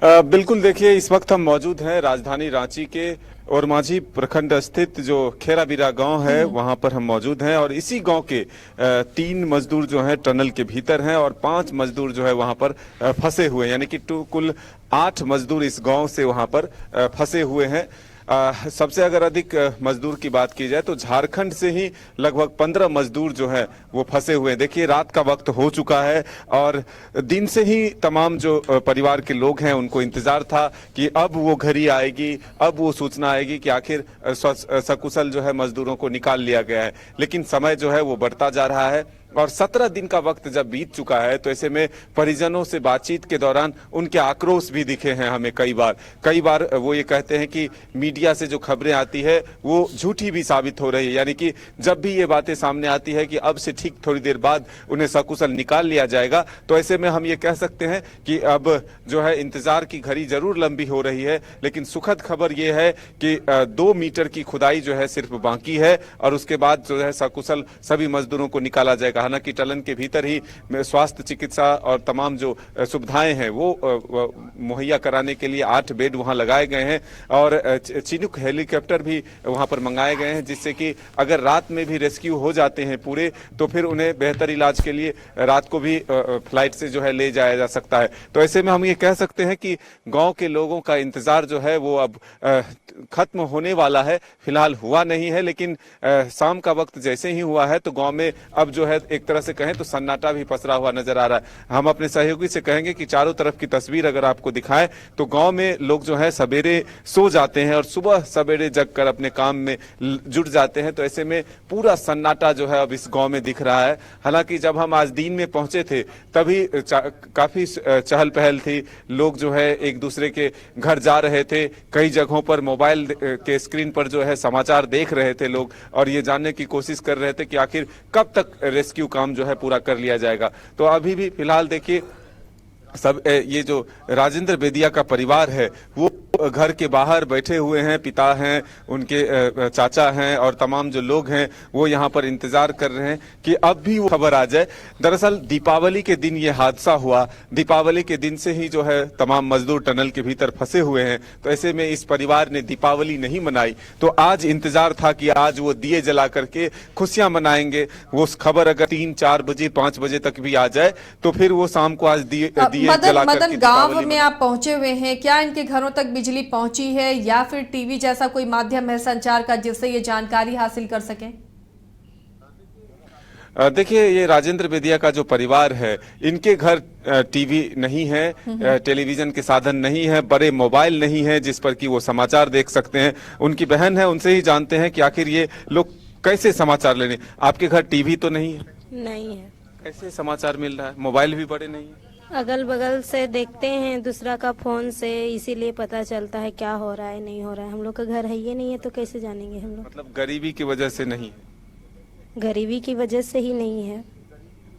बिल्कुल, देखिए इस वक्त हम मौजूद हैं राजधानी रांची के और माझी प्रखंड स्थित जो खेराबीरा गांव है वहां पर हम मौजूद हैं और इसी गांव के 3 मजदूर जो हैं टनल के भीतर हैं और 5 मजदूर जो है वहां पर फंसे हुए हैं, यानी कि कुल 8 मजदूर इस गांव से वहां पर फंसे हुए हैं। सबसे अगर अधिक मजदूर की बात की जाए तो झारखंड से ही लगभग 15 मजदूर जो है वो फंसे हुए हैं। देखिए रात का वक्त हो चुका है और दिन से ही तमाम जो परिवार के लोग हैं उनको इंतजार था कि अब वो घड़ी आएगी, अब वो सूचना आएगी कि आखिर सकुशल जो है मजदूरों को निकाल लिया गया है। लेकिन समय जो है वो बढ़ता जा रहा है और 17 दिन का वक्त जब बीत चुका है तो ऐसे में परिजनों से बातचीत के दौरान उनके आक्रोश भी दिखे हैं हमें कई बार वो ये कहते हैं कि मीडिया से जो खबरें आती है वो झूठी भी साबित हो रही है, यानी कि जब भी ये बातें सामने आती है कि अब से ठीक थोड़ी देर बाद उन्हें सकुशल निकाल लिया जाएगा तो ऐसे में हम ये कह सकते हैं कि अब जो है इंतजार की घड़ी जरूर लंबी हो रही है। लेकिन सुखद खबर ये है कि 2 मीटर की खुदाई जो है सिर्फ बाकी है और उसके बाद जो है सकुशल सभी मजदूरों को निकाला जाएगा। हालांकि टनल के भीतर ही स्वास्थ्य चिकित्सा और तमाम जो सुविधाएं हैं वो मुहैया कराने के लिए 8 बेड वहां लगाए गए हैं और चिनूक हेलीकॉप्टर भी वहां पर मंगाए गए हैं, जिससे कि अगर रात में भी रेस्क्यू हो जाते हैं पूरे तो फिर उन्हें बेहतर इलाज के लिए रात को भी फ्लाइट से जो है ले जाया जा सकता है। तो ऐसे में हम ये कह सकते हैं कि गांव के लोगों का इंतजार जो है वो अब खत्म होने वाला है। फिलहाल हुआ नहीं है, लेकिन शाम का वक्त जैसे ही हुआ है तो गांव में अब जो है एक तरह से कहें तो सन्नाटा भी पसरा हुआ नजर आ रहा है। हम अपने सहयोगी से कहेंगे कि चारों तरफ की तस्वीर अगर आपको दिखाएं तो गांव में लोग जो है सवेरे सो जाते हैं और सुबह सवेरे जगकर अपने काम में जुट जाते हैं। तो ऐसे में पूरा सन्नाटा जो है अब इस गांव में दिख रहा है। हालांकि जब हम आज दिन में पहुंचे थे तभी काफी चहल पहल थी, लोग जो है एक दूसरे के घर जा रहे थे, कई जगहों पर मोबाइल के स्क्रीन पर जो है समाचार देख रहे थे लोग और ये जानने की कोशिश कर रहे थे कि आखिर कब तक रेस्क्यू काम जो है पूरा कर लिया जाएगा। तो अभी भी फिलहाल देखिए सब ये जो राजेंद्र बेदिया का परिवार है वो घर के बाहर बैठे हुए हैं, पिता हैं, उनके चाचा हैं और तमाम जो लोग हैं वो यहाँ पर इंतजार कर रहे हैं कि अब भी वो खबर आ जाए। दरअसल दीपावली के दिन ये हादसा हुआ, दीपावली के दिन से ही जो है तमाम मजदूर टनल के भीतर फंसे हुए हैं। तो ऐसे में इस परिवार ने दीपावली नहीं मनाई तो आज इंतजार था कि आज वो दिए जला करके खुशियां मनाएंगे। वो खबर अगर 3, 4 बजे 5 बजे तक भी आ जाए तो फिर वो शाम को आज दिए जला करके मदन गांव में आप पहुंचे हुए हैं, क्या इनके घरों तक बिजली पहुंची है या फिर टीवी जैसा कोई माध्यम है संचार का जिससे ये जानकारी हासिल कर सकें? देखिए ये राजेंद्र बेदिया का जो परिवार है इनके घर टीवी नहीं है, टेलीविजन के साधन नहीं है, बड़े मोबाइल नहीं है जिस पर कि वो समाचार देख सकते हैं। उनकी बहन है, उनसे ही जानते हैं कि आखिर ये लोग कैसे समाचार लेने। आपके घर टीवी तो नहीं है? नहीं है। कैसे समाचार मिल रहा है? मोबाइल भी बड़े नहीं है? अगल बगल से देखते हैं दूसरा का फोन से, इसीलिए पता चलता है क्या हो रहा है नहीं हो रहा है। हम लोग का घर है ये नहीं है तो कैसे जानेंगे हम लोग? मतलब गरीबी की वजह से नहीं? गरीबी की वजह से ही नहीं है।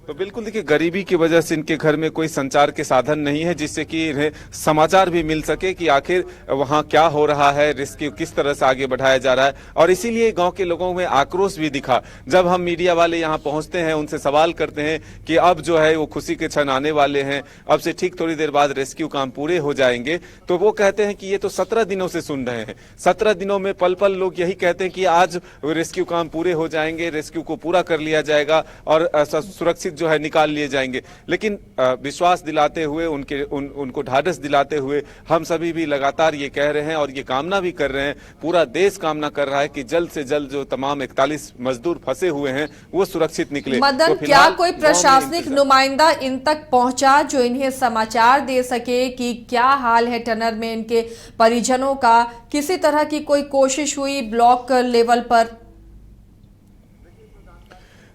तो बिल्कुल देखिए गरीबी की वजह से इनके घर में कोई संचार के साधन नहीं है जिससे कि इन्हें समाचार भी मिल सके कि आखिर वहां क्या हो रहा है, रेस्क्यू किस तरह से आगे बढ़ाया जा रहा है। और इसीलिए गांव के लोगों में आक्रोश भी दिखा। जब हम मीडिया वाले यहां पहुंचते हैं उनसे सवाल करते हैं कि अब जो है वो खुशी के क्षण आने वाले हैं, अब से ठीक थोड़ी देर बाद रेस्क्यू काम पूरे हो जाएंगे, तो वो कहते हैं कि ये तो 17 दिनों से सुन रहे हैं। 17 दिनों में पल पल लोग यही कहते हैं कि आज रेस्क्यू काम पूरे हो जाएंगे, रेस्क्यू को पूरा कर लिया जाएगा और सुरक्षित जो है निकाल लिए जाएंगे। लेकिन विश्वास दिलाते हुए उनको ढाढ़स दिलाते हुए हम सभी भी लगातार ये कह रहे हैं और ये कामना भी कर रहे हैं, पूरा देश कामना कर रहा है कि जल्द से जल्द जो तमाम 41 मजदूर फंसे हुए हैं वो सुरक्षित निकले। मदन, तो क्या कोई प्रशासनिक नुमाइंदा इन तक पहुंचा जो इन्हें समाचार दे सके कि क्या हाल है टनल में इनके परिजनों का? किसी तरह की कोई कोशिश हुई ब्लॉक लेवल पर?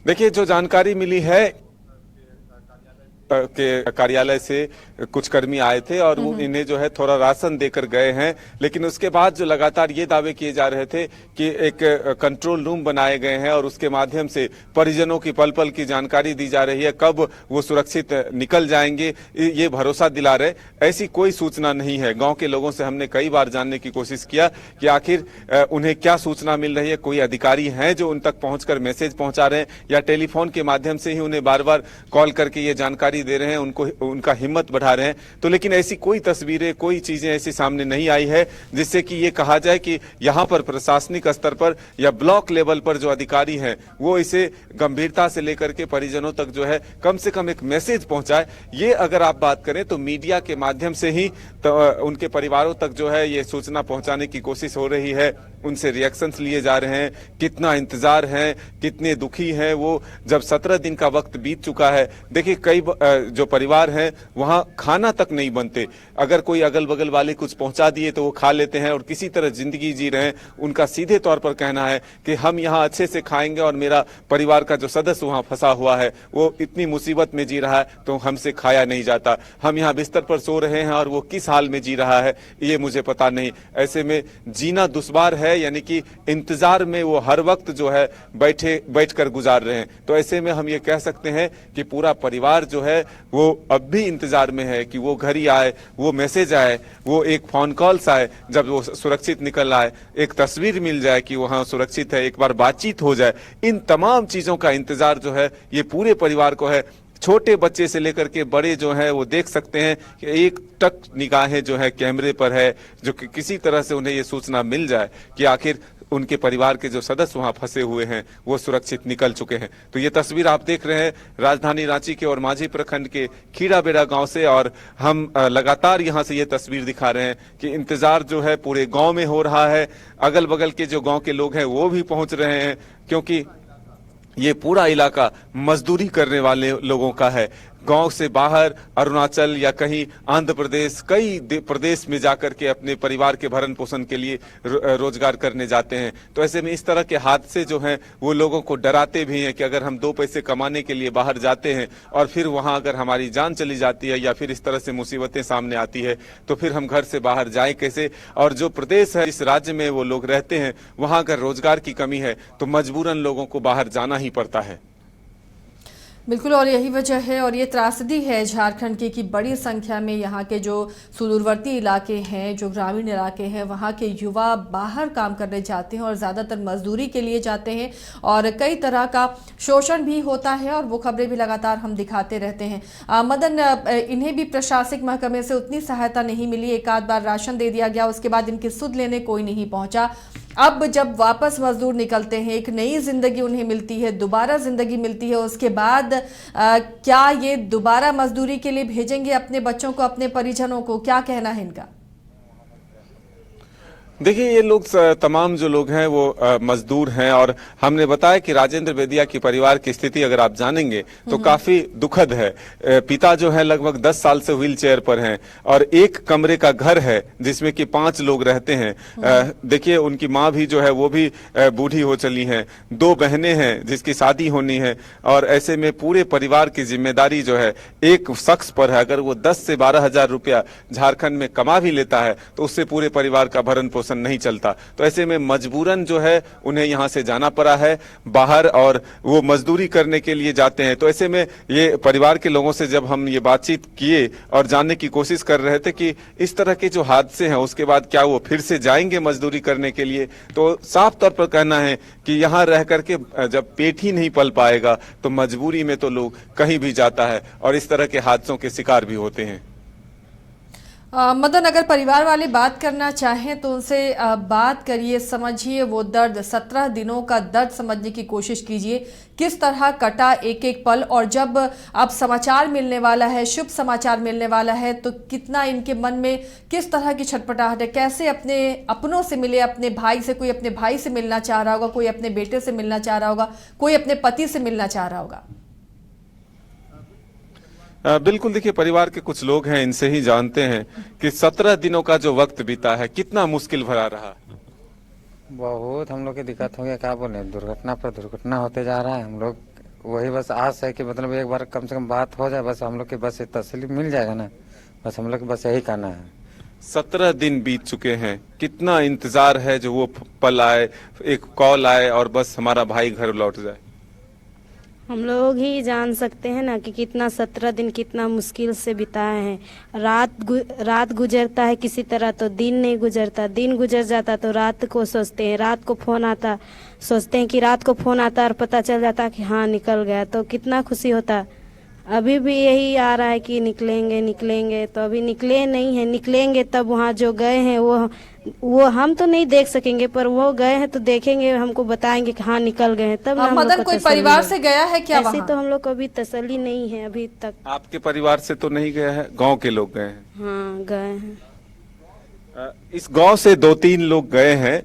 देखिए जो जानकारी मिली है के कार्यालय से कुछ कर्मी आए थे और इन्हें जो है थोड़ा राशन देकर गए हैं। लेकिन उसके बाद जो लगातार ये दावे किए जा रहे थे कि एक कंट्रोल रूम बनाए गए हैं और उसके माध्यम से परिजनों की पल पल की जानकारी दी जा रही है, कब वो सुरक्षित निकल जाएंगे ये भरोसा दिला रहे। ऐसी कोई सूचना नहीं है। गांव के लोगों से हमने कई बार जानने की कोशिश किया कि आखिर उन्हें क्या सूचना मिल रही है, कोई अधिकारी हैं जो उन तक पहुंचकर मैसेज पहुंचा रहे हैं या टेलीफोन के माध्यम से ही उन्हें बार बार कॉल करके ये जानकारी जानकारी दे रहे हैं, उनको उनका हिम्मत बढ़ा रहे हैं। तो लेकिन ऐसी कोई तस्वीरें, कोई चीजें ऐसी सामने नहीं आई है जिससे कि ये कहा जाए कि यहाँ पर प्रशासनिक स्तर पर या ब्लॉक लेवल पर जो अधिकारी हैं वो इसे गंभीरता से लेकर के परिजनों तक जो है कम से कम एक मैसेज पहुंचाए। ये अगर आप बात करें तो मीडिया के माध्यम से ही तो उनके परिवारों तक जो है ये सूचना पहुंचाने की कोशिश हो रही है, उनसे रिएक्शंस लिए जा रहे हैं, कितना इंतजार है, कितने दुखी हैं वो, जब 17 दिन का वक्त बीत चुका है। देखिए कई जो परिवार हैं वहां खाना तक नहीं बनते, अगर कोई अगल बगल वाले कुछ पहुंचा दिए तो वो खा लेते हैं और किसी तरह जिंदगी जी रहे हैं। उनका सीधे तौर पर कहना है कि हम यहाँ अच्छे से खाएंगे और मेरा परिवार का जो सदस्य वहां फंसा हुआ है वो इतनी मुसीबत में जी रहा है तो हमसे खाया नहीं जाता, हम यहाँ बिस्तर पर सो रहे हैं और वो किस हाल में जी रहा है ये मुझे पता नहीं। ऐसे में जीना दुश्वार है, यानी कि इंतजार में वो हर वक्त जो है बैठकर गुजार रहे हैं। तो ऐसे में हम ये कह सकते हैं कि पूरा परिवार जो है वो अब भी इंतजार में है कि वो घड़ी आए, वो मैसेज आए, वो एक फोन कॉल्स आए, जब वो सुरक्षित निकल आए, एक तस्वीर मिल जाए कि वहां सुरक्षित है, एक बार बातचीत हो जाए। इन तमाम चीजों का इंतजार जो है ये पूरे परिवार को है। छोटे बच्चे से लेकर के बड़े जो है वो देख सकते हैं कि एक टक निगाहें जो है कैमरे पर है, जो कि किसी तरह से उन्हें ये सूचना मिल जाए कि आखिर उनके परिवार के जो सदस्य वहां फंसे हुए हैं वो सुरक्षित निकल चुके हैं। तो ये तस्वीर आप देख रहे हैं राजधानी रांची के ओरमांझी प्रखंड के खीराबेड़ा गांव से, और हम लगातार यहां से ये तस्वीर दिखा रहे हैं कि इंतजार जो है पूरे गांव में हो रहा है। अगल बगल के जो गांव के लोग हैं वो भी पहुंच रहे हैं, क्योंकि ये पूरा इलाका मजदूरी करने वाले लोगों का है। गांव से बाहर अरुणाचल या कहीं आंध्र प्रदेश, कई प्रदेश में जाकर के अपने परिवार के भरण पोषण के लिए रोजगार करने जाते हैं। तो ऐसे में इस तरह के हादसे जो हैं वो लोगों को डराते भी हैं कि अगर हम 2 पैसे कमाने के लिए बाहर जाते हैं और फिर वहां अगर हमारी जान चली जाती है या फिर इस तरह से मुसीबतें सामने आती है तो फिर हम घर से बाहर जाएं कैसे। और जो प्रदेश है, जिस राज्य में वो लोग रहते हैं, वहां अगर रोजगार की कमी है तो मजबूरन लोगों को बाहर जाना ही पड़ता है। बिल्कुल, और यही वजह है और ये त्रासदी है झारखंड की कि बड़ी संख्या में यहाँ के जो सुदूरवर्ती इलाके हैं, जो ग्रामीण इलाके हैं, वहाँ के युवा बाहर काम करने जाते हैं और ज़्यादातर मजदूरी के लिए जाते हैं और कई तरह का शोषण भी होता है और वो खबरें भी लगातार हम दिखाते रहते हैं। मदन, इन्हें भी प्रशासनिक महकमे से उतनी सहायता नहीं मिली, एक आध बार राशन दे दिया गया, उसके बाद इनकी सुध लेने कोई नहीं पहुँचा। अब जब वापस मजदूर निकलते हैं, एक नई जिंदगी उन्हें मिलती है, दोबारा जिंदगी मिलती है, उसके बाद क्या ये दोबारा मजदूरी के लिए भेजेंगे अपने बच्चों को, अपने परिजनों को? क्या कहना है इनका? देखिए ये लोग तमाम जो लोग हैं वो मजदूर हैं, और हमने बताया कि राजेंद्र बेदिया की परिवार की स्थिति अगर आप जानेंगे तो काफी दुखद है। पिता जो है लगभग 10 साल से व्हील चेयर पर हैं और एक कमरे का घर है जिसमें कि 5 लोग रहते हैं। देखिए उनकी माँ भी जो है वो भी बूढ़ी हो चली हैं, 2 बहनें हैं जिसकी शादी होनी है, और ऐसे में पूरे परिवार की जिम्मेदारी जो है एक शख्स पर है। अगर वो 10 से 12 हजार रुपया झारखंड में कमा भी लेता है तो उससे पूरे परिवार का भरण पोषण नहीं चलता। तो ऐसे में मजबूरन जो है उन्हें यहाँ से जाना पड़ा है बाहर, और वो मजदूरी करने के लिए जाते हैं। तो ऐसे में ये परिवार के लोगों से जब हम ये बातचीत किए और जानने की कोशिश कर रहे थे कि इस तरह के जो हादसे हैं उसके बाद क्या वो फिर से जाएंगे मजदूरी करने के लिए, तो साफ तौर पर कहना है कि यहाँ रह करके जब पेट ही नहीं पल पाएगा तो मजबूरी में तो लोग कहीं भी जाता है और इस तरह के हादसों के शिकार भी होते हैं। मदन, अगर परिवार वाले बात करना चाहें तो उनसे बात करिए, समझिए वो दर्द, 17 दिनों का दर्द समझने की कोशिश कीजिए, किस तरह कटा एक एक पल, और जब अब समाचार मिलने वाला है, शुभ समाचार मिलने वाला है, तो कितना इनके मन में किस तरह की छटपटाहट है, कैसे अपने अपनों से मिले, अपने भाई से, कोई अपने भाई से मिलना चाह रहा होगा, कोई अपने बेटे से मिलना चाह रहा होगा, कोई अपने पति से मिलना चाह रहा होगा। बिल्कुल, देखिए परिवार के कुछ लोग हैं, इनसे ही जानते हैं कि 17 दिनों का जो वक्त बीता है कितना मुश्किल भरा रहा। बहुत हम लोग की दिक्कत हो गया, क्या बोले, दुर्घटना पर दुर्घटना होते जा रहा है। हम लोग वही बस आस है कि मतलब एक बार कम से कम बात हो जाए, बस हम लोग की बस तसल्ली मिल जाएगा ना, बस हम लोग बस यही करना है। 17 दिन बीत चुके हैं, कितना इंतजार है जो वो पल आए, एक कॉल आए और बस हमारा भाई घर लौट जाए। हम लोग ही जान सकते हैं ना कि कितना 17 दिन कितना मुश्किल से बिताए हैं। रात गुजरता है किसी तरह तो दिन नहीं गुजरता, दिन गुजर जाता तो रात को सोचते हैं, रात को फोन आता, सोचते हैं कि रात को फोन आता और पता चल जाता कि हाँ निकल गया, तो कितना खुशी होता। अभी भी यही आ रहा है कि निकलेंगे निकलेंगे, तो अभी निकले नहीं है। निकलेंगे तब वहाँ जो गए हैं वो हम तो नहीं देख सकेंगे, पर वो गए हैं तो देखेंगे, हमको बताएंगे कि हाँ निकल गए हैं, तब ना हम लोग मदन को कोई तसल्ली परिवार होगी। से गया है क्या ऐसी वहाँ? तो हम लोग को अभी तसल्ली नहीं है अभी तक। आपके परिवार से तो नहीं गया है, गांव के लोग गए हैं? हाँ गए हैं। इस गांव से 2-3 लोग गए हैं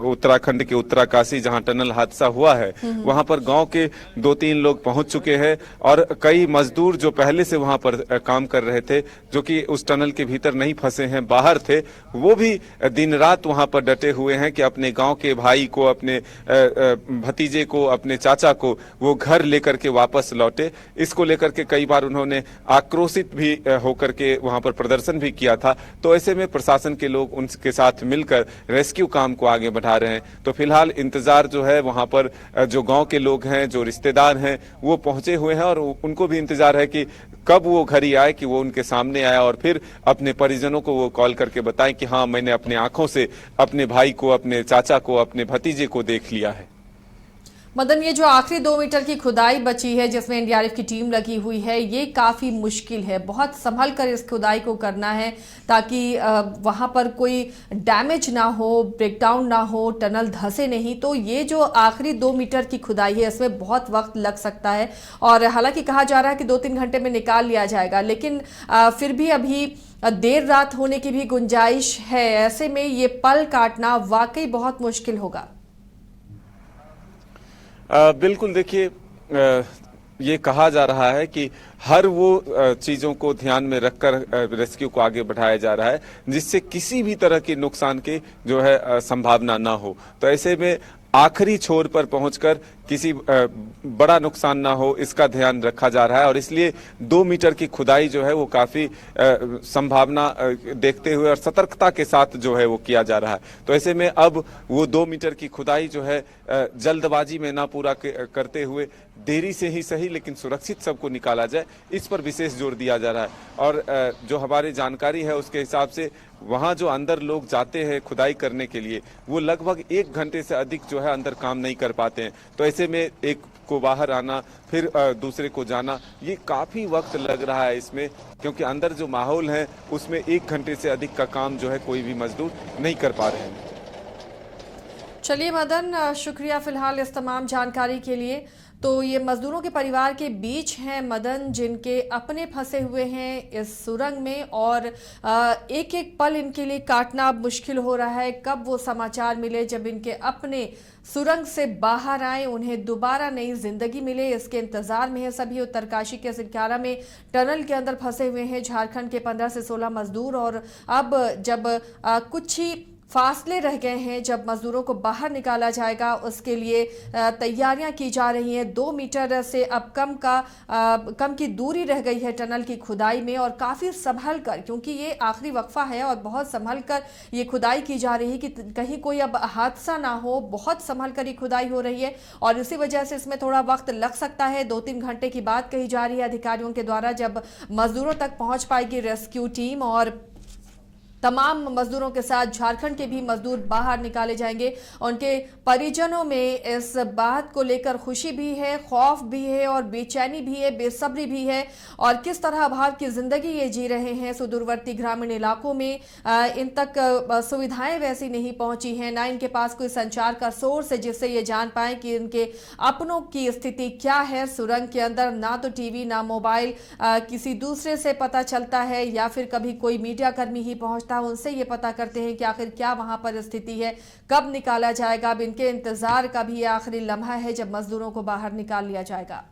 उत्तराखंड के उत्तराकाशी जहां टनल हादसा हुआ है, वहां पर गांव के 2-3 लोग पहुंच चुके हैं और कई मजदूर जो पहले से वहां पर काम कर रहे थे, जो कि उस टनल के भीतर नहीं फंसे हैं, बाहर थे, वो भी दिन रात वहां पर डटे हुए हैं कि अपने गांव के भाई को, अपने भतीजे को, अपने चाचा को वो घर लेकर के वापस लौटे। इसको लेकर के कई बार उन्होंने आक्रोशित भी होकर के वहां पर प्रदर्शन भी किया था। तो ऐसे में प्रशासन के लोग उनके साथ मिलकर रेस्क्यू काम को आगे बढ़ा रहे हैं। तो फिलहाल इंतजार जो है वहां पर जो गांव के लोग हैं, जो रिश्तेदार हैं, वो पहुंचे हुए हैं और उनको भी इंतजार है कि कब वो घड़ी आए कि वो उनके सामने आए और फिर अपने परिजनों को वो कॉल करके बताएं कि हाँ मैंने अपने आंखों से अपने भाई को, अपने चाचा को, अपने भतीजे को देख लिया है। मदन, ये जो आखिरी 2 मीटर की खुदाई बची है जिसमें एनडीआरएफ की टीम लगी हुई है, ये काफी मुश्किल है। बहुत संभल कर इस खुदाई को करना है ताकि वहां पर कोई डैमेज ना हो, ब्रेकडाउन ना हो, टनल धंसे नहीं। तो ये जो आखिरी 2 मीटर की खुदाई है इसमें बहुत वक्त लग सकता है और हालांकि कहा जा रहा है कि 2-3 घंटे में निकाल लिया जाएगा, लेकिन फिर भी अभी देर रात होने की भी गुंजाइश है। ऐसे में ये पल काटना वाकई बहुत मुश्किल होगा। बिल्कुल, देखिए ये कहा जा रहा है कि हर वो चीजों को ध्यान में रखकर रेस्क्यू को आगे बढ़ाया जा रहा है जिससे किसी भी तरह के नुकसान की जो है संभावना ना हो। तो ऐसे में आखिरी छोर पर पहुंचकर किसी बड़ा नुकसान ना हो इसका ध्यान रखा जा रहा है और इसलिए 2 मीटर की खुदाई जो है वो काफी संभावना देखते हुए और सतर्कता के साथ जो है वो किया जा रहा है। तो ऐसे में अब वो 2 मीटर की खुदाई जो है जल्दबाजी में ना पूरा करते हुए देरी से ही सही लेकिन सुरक्षित सबको निकाला जाए, इस पर विशेष जोर दिया जा रहा है। और जो हमारी जानकारी है उसके हिसाब से वहां जो अंदर लोग जाते हैं खुदाई करने के लिए, वो लगभग 1 घंटे से अधिक जो है अंदर काम नहीं कर पाते हैं। तो ऐसे में एक को बाहर आना, फिर दूसरे को जाना, ये काफी वक्त लग रहा है इसमें, क्योंकि अंदर जो माहौल है उसमें 1 घंटे से अधिक का काम जो है कोई भी मजदूर नहीं कर पा रहे हैं। चलिए मदन, शुक्रिया फिलहाल इस तमाम जानकारी के लिए। तो ये मजदूरों के परिवार के बीच हैं मदन, जिनके अपने फंसे हुए हैं इस सुरंग में और एक एक पल इनके लिए काटना अब मुश्किल हो रहा है। कब वो समाचार मिले जब इनके अपने सुरंग से बाहर आए, उन्हें दोबारा नई जिंदगी मिले, इसके इंतजार में है सभी। उत्तरकाशी के सिरकारा में टनल के अंदर फंसे हुए हैं झारखंड के 15 से 16 मजदूर और अब जब कुछ ही फासले रह गए हैं, जब मजदूरों को बाहर निकाला जाएगा उसके लिए तैयारियां की जा रही हैं। 2 मीटर से अब कम की दूरी रह गई है टनल की खुदाई में और काफ़ी संभल कर, क्योंकि ये आखिरी वक्फा है और बहुत संभल कर ये खुदाई की जा रही है कि कहीं कोई अब हादसा ना हो। बहुत संभल कर ये खुदाई हो रही है और इसी वजह से इसमें थोड़ा वक्त लग सकता है। 2-3 घंटे की बात कही जा रही है अधिकारियों के द्वारा जब मजदूरों तक पहुंच पाएगी रेस्क्यू टीम और तमाम मजदूरों के साथ झारखंड के भी मजदूर बाहर निकाले जाएंगे। उनके परिजनों में इस बात को लेकर खुशी भी है, खौफ भी है और बेचैनी भी है, बेसब्री भी है और किस तरह अभाव की जिंदगी ये जी रहे हैं। सुदूरवर्ती ग्रामीण इलाकों में इन तक सुविधाएं वैसी नहीं पहुंची हैं, ना इनके पास कोई संचार का सोर्स है जिससे ये जान पाए कि इनके अपनों की स्थिति क्या है। सुरंग के अंदर ना तो टीवी ना मोबाइल किसी दूसरे से पता चलता है या फिर कभी कोई मीडिया कर्मी ही पहुंचता, उनसे ये पता करते हैं कि आखिर क्या वहां पर स्थिति है, कब निकाला जाएगा। अब इनके इंतजार का भी आखिरी लम्हा है जब मजदूरों को बाहर निकाल लिया जाएगा।